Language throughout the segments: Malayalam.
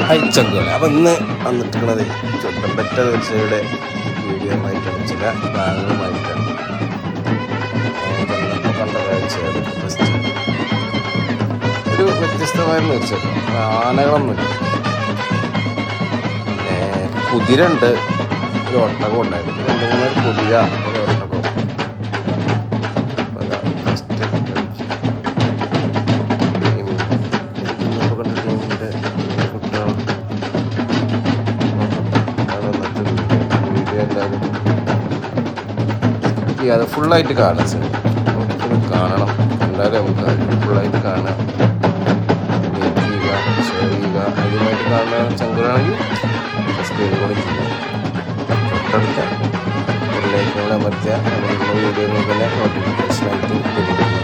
ഹൈച്ചങ്കുകൾ. അപ്പം ഇന്ന് വന്നിട്ടുള്ളത് ചുട്ടമ്പറ്റ തീർച്ചയുടെ വീഡിയോ ആയിട്ടാണ്, ചില ഭാഗങ്ങളുമായിട്ടാണ്. കണ്ട കാഴ്ചയാണ് ഒരു വ്യത്യസ്തമായ തീർച്ചയായിട്ടും. ആനകളൊന്നുമില്ല, പിന്നെ കുതിരണ്ട്, ഒരു ഒട്ടകം ഉണ്ടായിരുന്നു, ഒരു കുതിര, ഒരു ഒട്ടകം. അത് ഫുള്ളായിട്ട് കാണാം സാർ, നമുക്കൊന്ന് കാണണം, എന്തായാലും നമുക്ക് ഫുള്ളായിട്ട് കാണാം. ഷെയർ ചെയ്യുക, ആദ്യമായിട്ട് കാണുന്ന ചങ്കുകളാണെങ്കിൽ സബ്സ്ക്രൈബ് കൂടി ചെയ്യുക. തൊട്ടടുത്ത ഒരു ലൈക്കുകൾ അമർത്തിയാൽ നമ്മുടെ വീഡിയോകൾ തന്നെ നോട്ടിഫിക്കേഷനായിട്ട് ലഭിക്കുന്നതാണ്.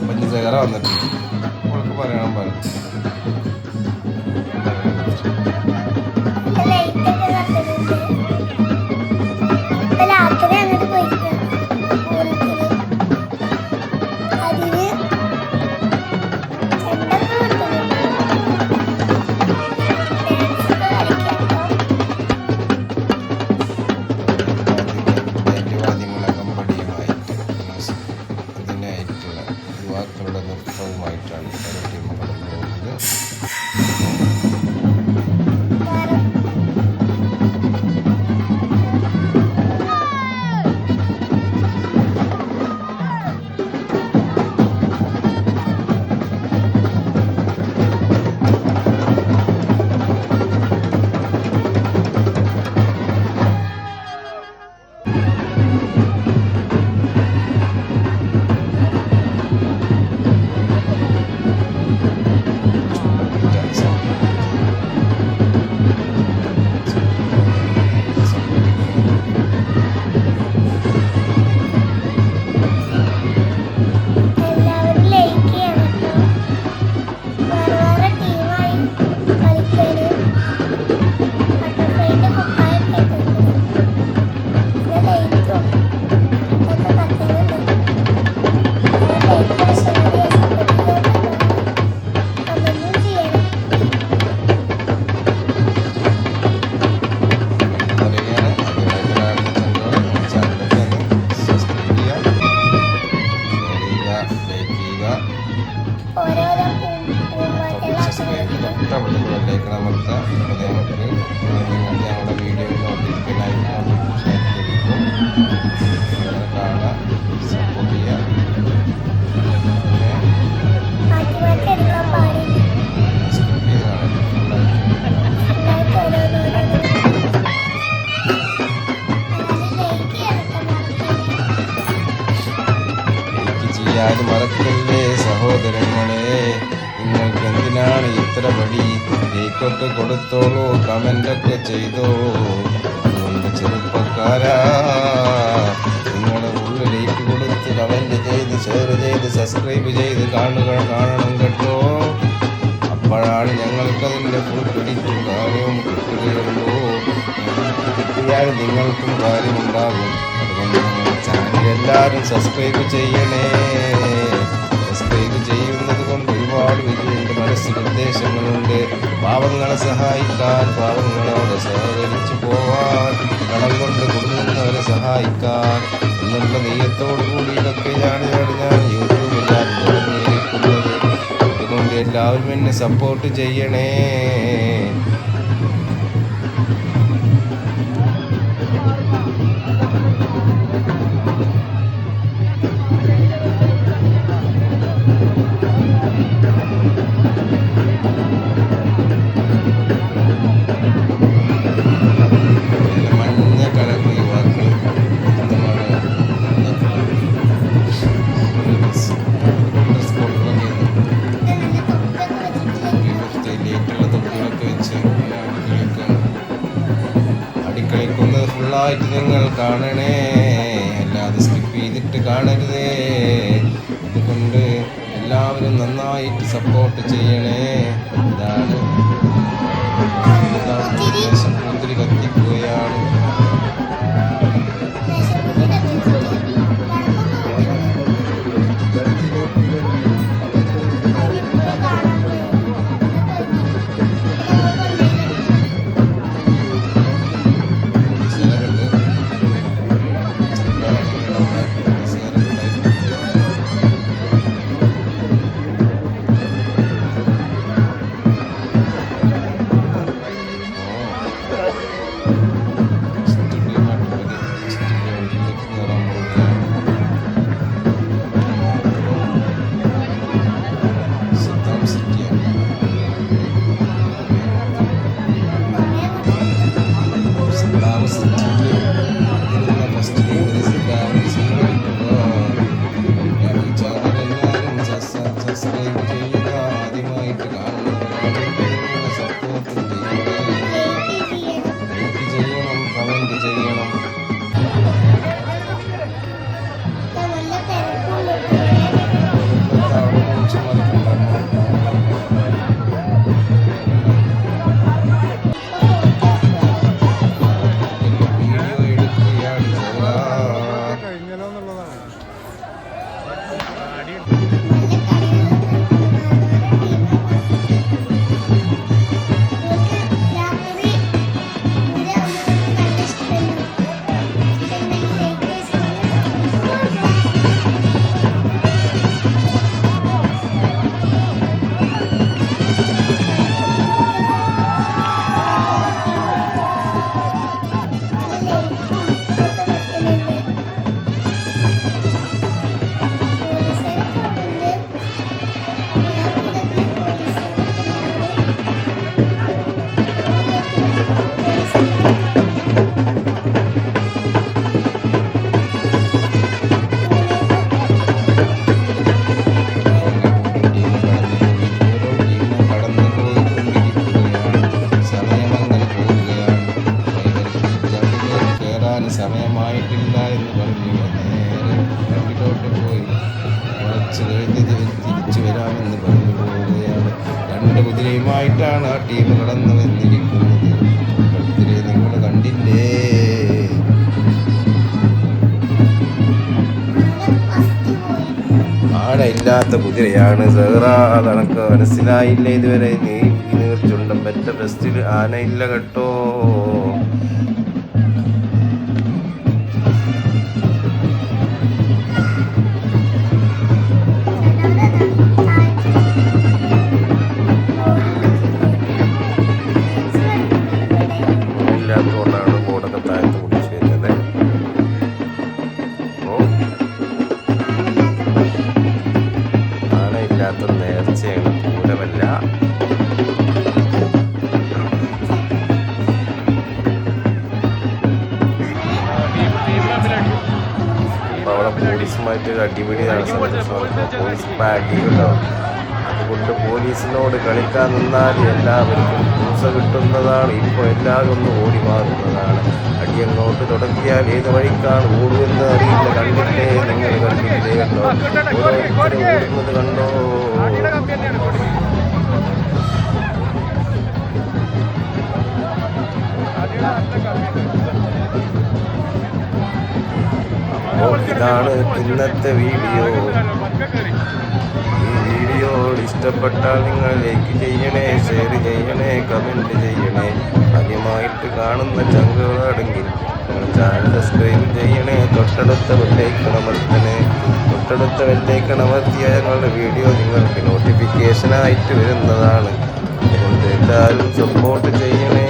പഞ്ചസാര വന്നിട്ടുണ്ട്, അവൾക്ക് പറയണം പറഞ്ഞു. യുവാക്കളുടെ നൃത്തവുമായിട്ടാണ് ടീം കടന്നു പോകുന്നത്. ആരും മറക്കല്ലേ സഹോദരങ്ങളെ. നിങ്ങൾക്ക് എന്തിനാണ് ഇത്ര പടി? ലൈക്കൊക്കെ കൊടുത്തോളൂ, കമൻ്റൊക്കെ ചെയ്തോളൂ. അതുകൊണ്ട് ചെറുപ്പക്കാരാ, നിങ്ങളുടെ ഉള്ളിൽ ലൈക്ക് കൊടുത്ത് കമൻ്റ് ചെയ്ത് ഷെയർ ചെയ്ത് സബ്സ്ക്രൈബ് ചെയ്ത് കാണണം കേട്ടോ. അപ്പോഴാണ് ഞങ്ങൾക്കതിൻ്റെ ഫുൾ ക്രെഡിറ്റും കാര്യവും കിട്ടുകയുള്ളൂ. കിട്ടിയാൽ നിങ്ങൾക്കും കാര്യമുണ്ടാകും. അതുകൊണ്ട് നമ്മുടെ ചാനൽ എല്ലാവരും സബ്സ്ക്രൈബ് ചെയ്യണേ. സബ്സ്ക്രൈബ് ചെയ്യുന്നത് കൊണ്ട് ഒരുപാട് വലിയ മനസ്സിൽ ഉദ്ദേശങ്ങളുണ്ട്. പാവങ്ങളെ സഹായിക്കാൻ, പാവങ്ങളോട് സഹകരിച്ചു പോവാൻ, കടം കൊണ്ട് കുടുങ്ങുന്നവരെ സഹായിക്കാൻ എന്നുള്ള നെയ്യത്തോടു കൂടി ഇതൊക്കെയാണ് ഞാൻ യൂട്യൂബിലാണ് തുടങ്ങിയിരിക്കുന്നത്. അതുകൊണ്ട് എല്ലാവരും എന്നെ സപ്പോർട്ട് ചെയ്യണേ. അടുക്കളയ്ക്കൊന്ന് ഫുള്ളായിട്ട് നിങ്ങൾ കാണണേ, അല്ലാതെ സ്കിപ്പ് ചെയ്തിട്ട് കാണരുതേ. അതുകൊണ്ട് എല്ലാവരും നന്നായിട്ട് സപ്പോർട്ട് ചെയ്യണേ. ഇതാണ് പൂത്തിരി കത്തിക്കുകയാണ്. സമയമായിട്ടില്ല എന്ന് പറഞ്ഞു നേരെ വണ്ടിയിലോട്ട് പോയി കുറച്ച് കഴിഞ്ഞ് തിരിച്ചു വരാമെന്ന് പറഞ്ഞു പോവുകയാണ്. 2 കുതിരയുമായിട്ടാണ് ആ ടീം കടന്നു വന്നിരിക്കുന്നത്. കുതിരയെ നിങ്ങൾ കണ്ടില്ലേ? ആനയില്ലാത്ത കുതിരയാണ് സഹറ. അതനക്ക് മനസ്സിലായില്ല ഇതുവരെ? നീ ചുണ്ടൻ പറ്റ ഫെസ്റ്റിൽ ആനയില്ല കേട്ടോ. ഇല്ലാത്തതുകൊണ്ടാണ് ബോർഡൊക്കെ താഴത്ത് കുടിച്ച് വരുന്നത്. ആനയില്ലാത്ത നേർച്ചയാണ്, പൂരമല്ല. അവിടെ പോലീസുമായിട്ട് ഒരു അടിപിടി പോലീസ് പാടിയുണ്ടാവും. അതുകൊണ്ട് പോലീസിനോട് കളിക്കാൻ നിന്നാൽ എല്ലാവർക്കും പൂസ കിട്ടുന്നതാണ്. ഇപ്പോൾ എല്ലാവരും ഒന്ന് ഓടി മാറുന്നതാണ്. അടിയങ്ങോട്ട് തുടങ്ങിയാൽ ഏത് വഴിക്കാണ് ഓടുമെന്ന് അറിയില്ല. കണ്ടില്ലേ, നിങ്ങൾ കണ്ടില്ലേ? കണ്ടോ, ഓരോരുത്തരും ഓടുന്നത് കണ്ടോ? ഇതാണ് ഇന്നത്തെ വീഡിയോ. ഈ വീഡിയോ ഇഷ്ടപ്പെട്ടാൽ നിങ്ങൾ ലൈക്ക് ചെയ്യണേ, ഷെയർ ചെയ്യണേ, കമൻറ്റ് ചെയ്യണേ. ആദ്യമായിട്ട് കാണുന്ന ചങ്കുകളാണെങ്കിൽ നിങ്ങൾ ചാനൽ സബ്സ്ക്രൈബ് ചെയ്യണേ. തൊട്ടടുത്ത ബെല്ലൈക്കൺ അമർത്തിയാൽ ഞങ്ങളുടെ വീഡിയോ നിങ്ങൾക്ക് നോട്ടിഫിക്കേഷനായിട്ട് വരുന്നതാണ്. അതുകൊണ്ട് എല്ലാവരും സപ്പോർട്ട് ചെയ്യണേ.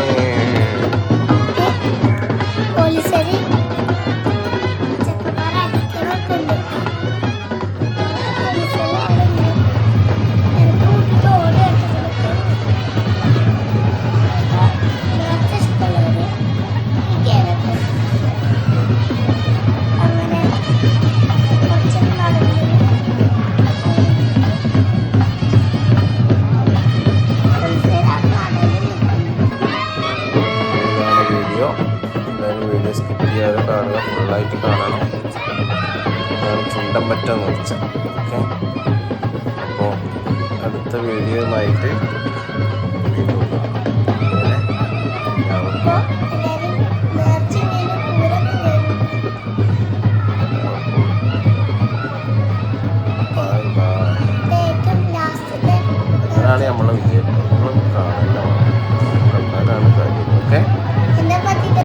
വീഡിയോ സ്കിപ്പ് ചെയ്യാതെ കാണുക, ഫുള്ളായിട്ട് കാണണം. ഞാൻ ചുണ്ടൻ പറ്റാന്ന് വെച്ചാൽ ഓക്കെ. അപ്പോൾ അടുത്ത വീഡിയോയുമായിട്ട് അതാണ് നമ്മളെ വിജയം.